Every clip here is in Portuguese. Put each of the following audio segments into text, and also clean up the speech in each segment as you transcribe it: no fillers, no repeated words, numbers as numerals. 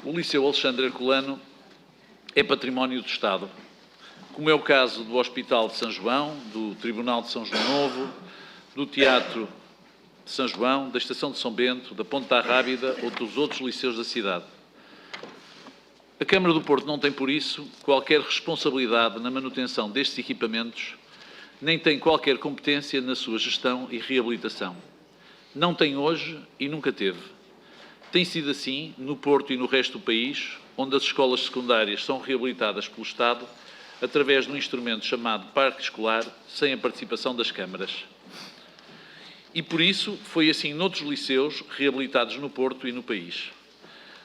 O Liceu Alexandre Herculano é património do Estado, como é o caso do Hospital de São João, do Tribunal de São João Novo, do Teatro de São João, da Estação de São Bento, da Ponte da Rábida ou dos outros liceus da cidade. A Câmara do Porto não tem, por isso, qualquer responsabilidade na manutenção destes equipamentos, nem tem qualquer competência na sua gestão e reabilitação. Não tem hoje e nunca teve. Tem sido assim no Porto e no resto do país, onde as escolas secundárias são reabilitadas pelo Estado através de um instrumento chamado Parque Escolar, sem a participação das câmaras. E por isso foi assim noutros liceus reabilitados no Porto e no país.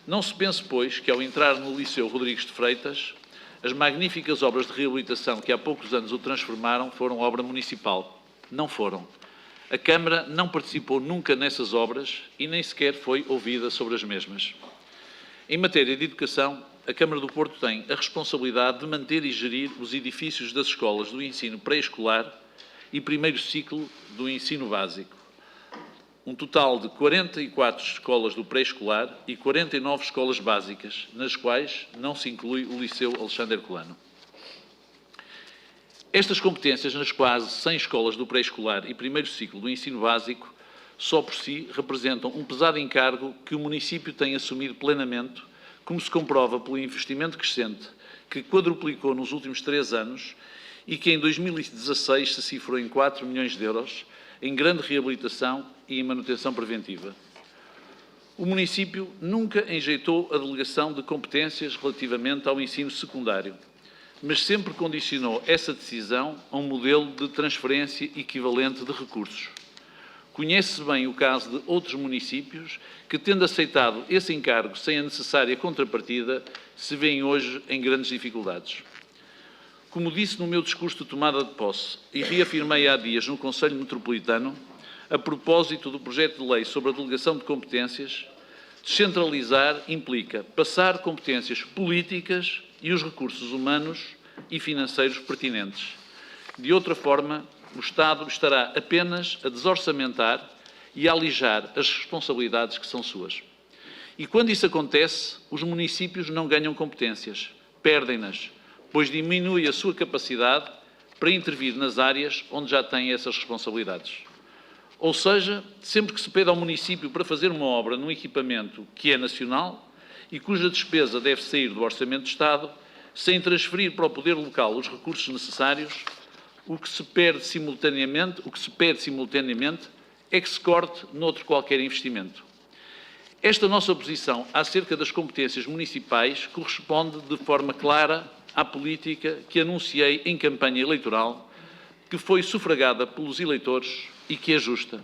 Não se pense, pois, que ao entrar no Liceu Rodrigues de Freitas, as magníficas obras de reabilitação que há poucos anos o transformaram foram obra municipal. Não foram. A Câmara não participou nunca nessas obras e nem sequer foi ouvida sobre as mesmas. Em matéria de educação, a Câmara do Porto tem a responsabilidade de manter e gerir os edifícios das escolas do ensino pré-escolar e primeiro ciclo do ensino básico. Um total de 44 escolas do pré-escolar e 49 escolas básicas, nas quais não se inclui o Liceu Alexandre Herculano. Estas competências nas quase 100 escolas do pré-escolar e primeiro ciclo do ensino básico, só por si, representam um pesado encargo que o município tem assumido plenamente, como se comprova pelo investimento crescente que quadruplicou nos últimos 3 anos e que em 2016 se cifrou em 4 milhões de euros, em grande reabilitação e em manutenção preventiva. O município nunca enjeitou a delegação de competências relativamente ao ensino secundário, mas sempre condicionou essa decisão a um modelo de transferência equivalente de recursos. Conhece-se bem o caso de outros municípios que, tendo aceitado esse encargo sem a necessária contrapartida, se veem hoje em grandes dificuldades. Como disse no meu discurso de tomada de posse e reafirmei há dias no Conselho Metropolitano, a propósito do projeto de lei sobre a delegação de competências, descentralizar implica passar competências políticas e os recursos humanos e financeiros pertinentes. De outra forma, o Estado estará apenas a desorçamentar e a alijar as responsabilidades que são suas. E quando isso acontece, os municípios não ganham competências, perdem-nas, pois diminui a sua capacidade para intervir nas áreas onde já têm essas responsabilidades. Ou seja, sempre que se pede ao município para fazer uma obra num equipamento que é nacional e cuja despesa deve sair do Orçamento do Estado, sem transferir para o poder local os recursos necessários, o que se pede simultaneamente é que se corte noutro qualquer investimento. Esta nossa posição acerca das competências municipais corresponde de forma clara à política que anunciei em campanha eleitoral, que foi sufragada pelos eleitores e que é justa.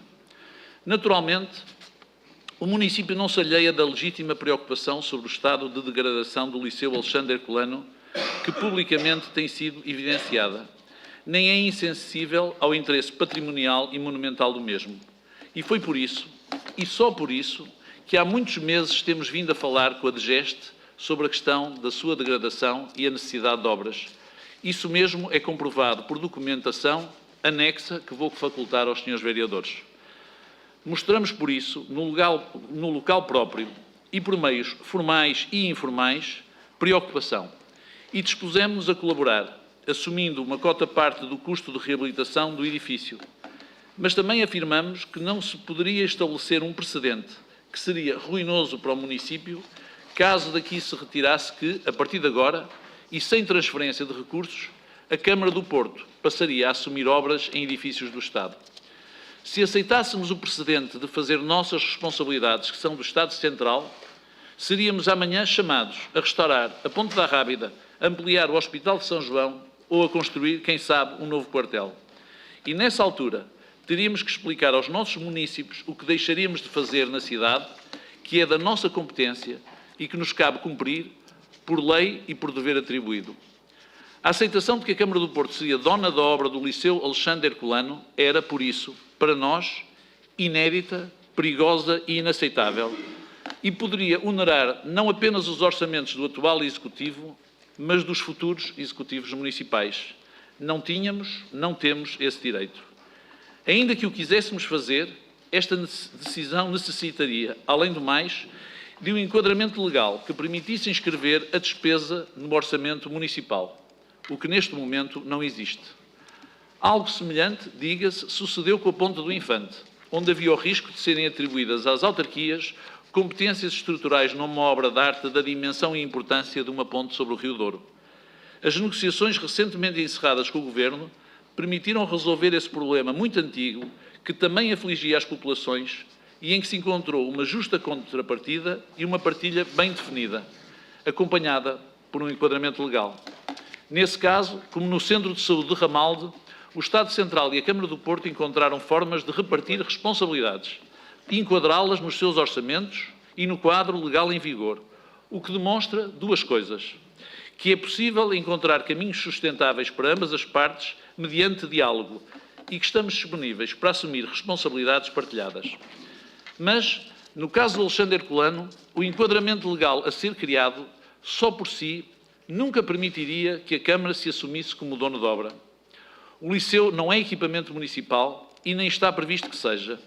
Naturalmente, o município não se alheia da legítima preocupação sobre o estado de degradação do Liceu Alexandre Herculano, que publicamente tem sido evidenciada, nem é insensível ao interesse patrimonial e monumental do mesmo. E foi por isso, e só por isso, que há muitos meses temos vindo a falar com a DGEST sobre a questão da sua degradação e a necessidade de obras. Isso mesmo é comprovado por documentação anexa que vou facultar aos senhores vereadores. Mostramos, por isso, no local próprio e por meios formais e informais, preocupação e dispusemos-nos a colaborar, assumindo uma cota-parte do custo de reabilitação do edifício. Mas também afirmamos que não se poderia estabelecer um precedente que seria ruinoso para o município caso daqui se retirasse que, a partir de agora, e sem transferência de recursos, a Câmara do Porto passaria a assumir obras em edifícios do Estado. Se aceitássemos o precedente de fazer nossas responsabilidades, que são do Estado Central, seríamos amanhã chamados a restaurar a Ponte da Rábida, a ampliar o Hospital de São João ou a construir, quem sabe, um novo quartel. E nessa altura, teríamos que explicar aos nossos munícipes o que deixaríamos de fazer na cidade, que é da nossa competência e que nos cabe cumprir por lei e por dever atribuído. A aceitação de que a Câmara do Porto seria dona da obra do Liceu Alexandre Herculano era, por isso, para nós, inédita, perigosa e inaceitável, e poderia onerar não apenas os orçamentos do atual Executivo, mas dos futuros Executivos municipais. Não tínhamos, não temos esse direito. Ainda que o quiséssemos fazer, esta decisão necessitaria, além do mais, de um enquadramento legal que permitisse inscrever a despesa no orçamento municipal, o que neste momento não existe. Algo semelhante, diga-se, sucedeu com a Ponte do Infante, onde havia o risco de serem atribuídas às autarquias competências estruturais numa obra de arte da dimensão e importância de uma ponte sobre o Rio Douro. As negociações recentemente encerradas com o Governo permitiram resolver esse problema muito antigo, que também afligia as populações e em que se encontrou uma justa contrapartida e uma partilha bem definida, acompanhada por um enquadramento legal. Nesse caso, como no Centro de Saúde de Ramalde, o Estado Central e a Câmara do Porto encontraram formas de repartir responsabilidades e enquadrá-las nos seus orçamentos e no quadro legal em vigor, o que demonstra duas coisas: que é possível encontrar caminhos sustentáveis para ambas as partes mediante diálogo e que estamos disponíveis para assumir responsabilidades partilhadas. Mas, no caso de Alexandre Herculano, o enquadramento legal a ser criado, só por si, nunca permitiria que a Câmara se assumisse como dono de obra. O Liceu não é equipamento municipal e nem está previsto que seja.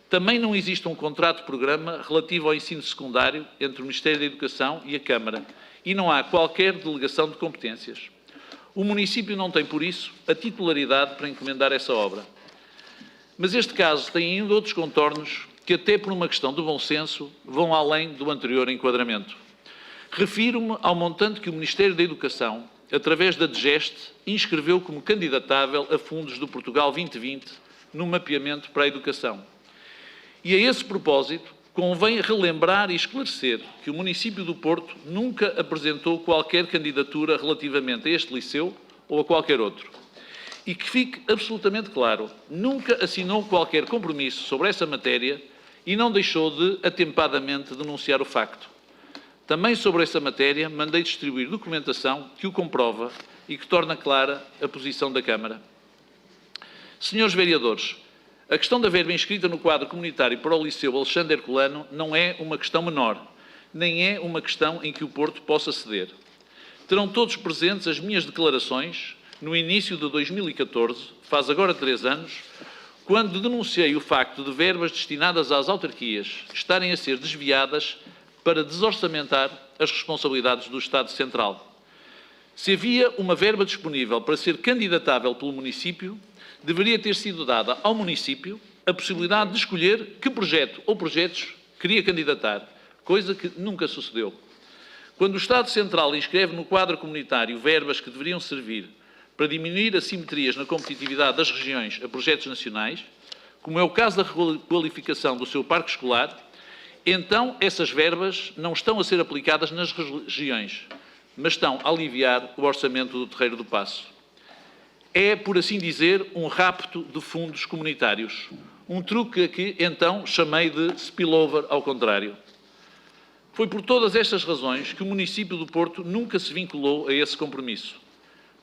Também não existe um contrato-programa relativo ao ensino secundário entre o Ministério da Educação e a Câmara e não há qualquer delegação de competências. O município não tem, por isso, a titularidade para encomendar essa obra. Mas este caso tem ainda outros contornos que, até por uma questão de bom senso, vão além do anterior enquadramento. Refiro-me ao montante que o Ministério da Educação, através da DGEST, inscreveu como candidatável a fundos do Portugal 2020 no mapeamento para a educação. E a esse propósito, convém relembrar e esclarecer que o município do Porto nunca apresentou qualquer candidatura relativamente a este liceu ou a qualquer outro. E que fique absolutamente claro, nunca assinou qualquer compromisso sobre essa matéria e não deixou de, atempadamente, denunciar o facto. Também sobre essa matéria, mandei distribuir documentação que o comprova e que torna clara a posição da Câmara. Senhores vereadores, a questão da verba inscrita no quadro comunitário para o Liceu Alexandre Herculano não é uma questão menor, nem é uma questão em que o Porto possa ceder. Terão todos presentes as minhas declarações no início de 2014, faz agora 3 anos, quando denunciei o facto de verbas destinadas às autarquias estarem a ser desviadas para desorçamentar as responsabilidades do Estado Central. Se havia uma verba disponível para ser candidatável pelo município, deveria ter sido dada ao município a possibilidade de escolher que projeto ou projetos queria candidatar, coisa que nunca sucedeu. Quando o Estado Central inscreve no quadro comunitário verbas que deveriam servir para diminuir assimetrias na competitividade das regiões a projetos nacionais, como é o caso da requalificação do seu parque escolar, então essas verbas não estão a ser aplicadas nas regiões, mas estão a aliviar o orçamento do Terreiro do Paço. É, por assim dizer, um rapto de fundos comunitários. Um truque que, então, chamei de spillover ao contrário. Foi por todas estas razões que o município do Porto nunca se vinculou a esse compromisso.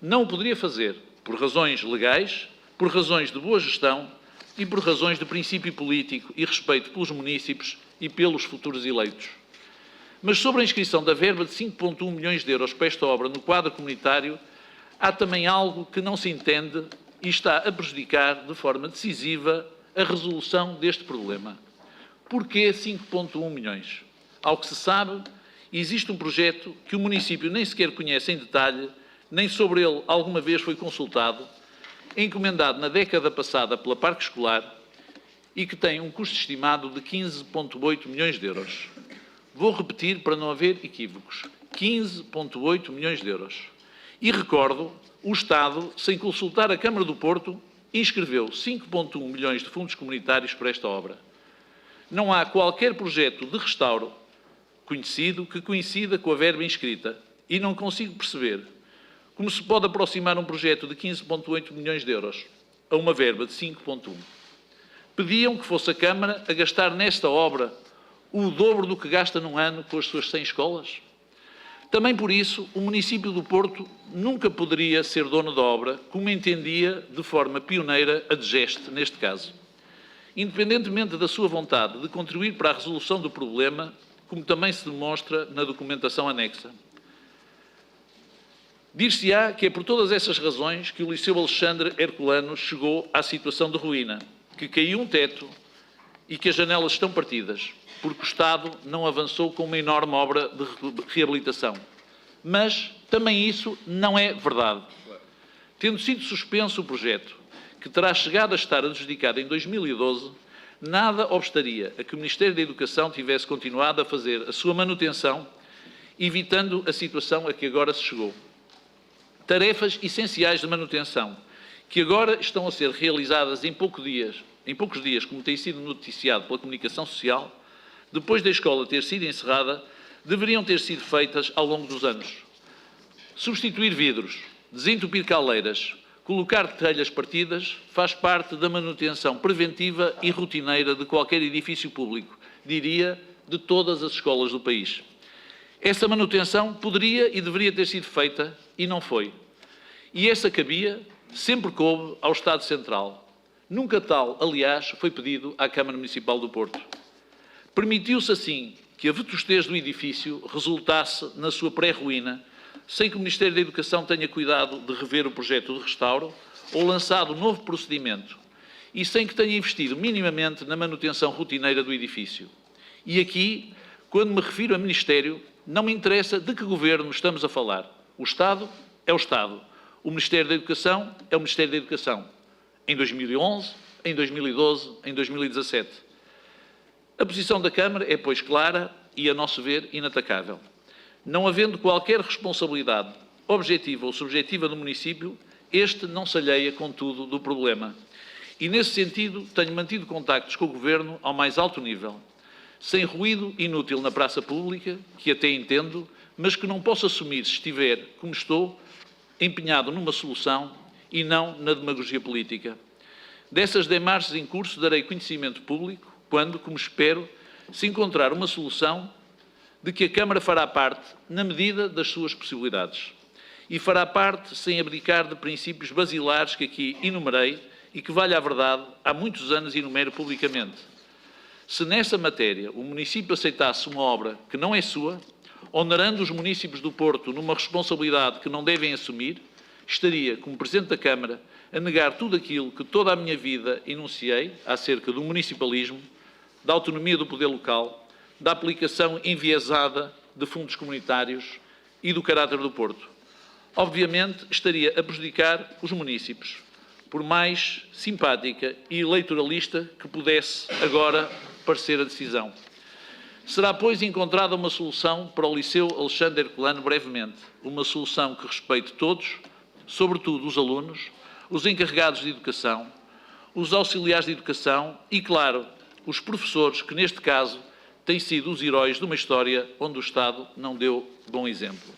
Não o poderia fazer por razões legais, por razões de boa gestão e por razões de princípio político e respeito pelos munícipes e pelos futuros eleitos. Mas sobre a inscrição da verba de 5,1 milhões de euros para esta obra no quadro comunitário, há também algo que não se entende e está a prejudicar de forma decisiva a resolução deste problema. Porquê 5,1 milhões? Ao que se sabe, existe um projeto que o município nem sequer conhece em detalhe, nem sobre ele alguma vez foi consultado, encomendado na década passada pela Parque Escolar e que tem um custo estimado de 15,8 milhões de euros. Vou repetir para não haver equívocos. 15,8 milhões de euros. E recordo, o Estado, sem consultar a Câmara do Porto, inscreveu 5,1 milhões de fundos comunitários para esta obra. Não há qualquer projeto de restauro conhecido que coincida com a verba inscrita e não consigo perceber como se pode aproximar um projeto de 15,8 milhões de euros a uma verba de 5,1. Pediam que fosse a Câmara a gastar nesta obra o dobro do que gasta num ano com as suas 100 escolas? Também por isso, o município do Porto nunca poderia ser dono da obra, como entendia de forma pioneira a DGEST, neste caso. Independentemente da sua vontade de contribuir para a resolução do problema, como também se demonstra na documentação anexa. Dir-se-á que é por todas essas razões que o Liceu Alexandre Herculano chegou à situação de ruína, que caiu um teto e que as janelas estão partidas. porque o Estado não avançou com uma enorme obra de reabilitação. Mas também isso não é verdade. Tendo sido suspenso o projeto, que terá chegado a estar adjudicado em 2012, nada obstaria a que o Ministério da Educação tivesse continuado a fazer a sua manutenção, evitando a situação a que agora se chegou. Tarefas essenciais de manutenção, que agora estão a ser realizadas em poucos dias, como tem sido noticiado pela comunicação social, depois da escola ter sido encerrada, deveriam ter sido feitas ao longo dos anos. Substituir vidros, desentupir caldeiras, colocar telhas partidas faz parte da manutenção preventiva e rotineira de qualquer edifício público, diria, de todas as escolas do país. Essa manutenção poderia e deveria ter sido feita e não foi. E essa cabia, sempre coube ao Estado Central. Nunca tal, aliás, foi pedido à Câmara Municipal do Porto. Permitiu-se, assim, que a vetustez do edifício resultasse na sua pré-ruína, sem que o Ministério da Educação tenha cuidado de rever o projeto de restauro ou lançado um novo procedimento, e sem que tenha investido minimamente na manutenção rotineira do edifício. E aqui, quando me refiro a Ministério, não me interessa de que governo estamos a falar. O Estado é o Estado. O Ministério da Educação é o Ministério da Educação. Em 2011, em 2012, em 2017. A posição da Câmara é, pois, clara e, a nosso ver, inatacável. Não havendo qualquer responsabilidade objetiva ou subjetiva do município, este não se alheia, contudo, do problema. E, nesse sentido, tenho mantido contactos com o Governo ao mais alto nível, sem ruído inútil na praça pública, que até entendo, mas que não posso assumir se estiver, como estou, empenhado numa solução e não na demagogia política. Dessas demarches em curso darei conhecimento público quando, como espero, se encontrar uma solução de que a Câmara fará parte na medida das suas possibilidades. E fará parte sem abdicar de princípios basilares que aqui enumerei e que, valha a verdade, há muitos anos enumero publicamente. Se nessa matéria o município aceitasse uma obra que não é sua, onerando os municípios do Porto numa responsabilidade que não devem assumir, estaria, como Presidente da Câmara, a negar tudo aquilo que toda a minha vida enunciei acerca do municipalismo, da autonomia do poder local, da aplicação enviesada de fundos comunitários e do caráter do Porto. Obviamente, estaria a prejudicar os municípios, por mais simpática e eleitoralista que pudesse agora parecer a decisão. Será, pois, encontrada uma solução para o Liceu Alexandre Herculano brevemente, uma solução que respeite todos, sobretudo os alunos, os encarregados de educação, os auxiliares de educação e, claro, os professores, que neste caso têm sido os heróis de uma história onde o Estado não deu bom exemplo.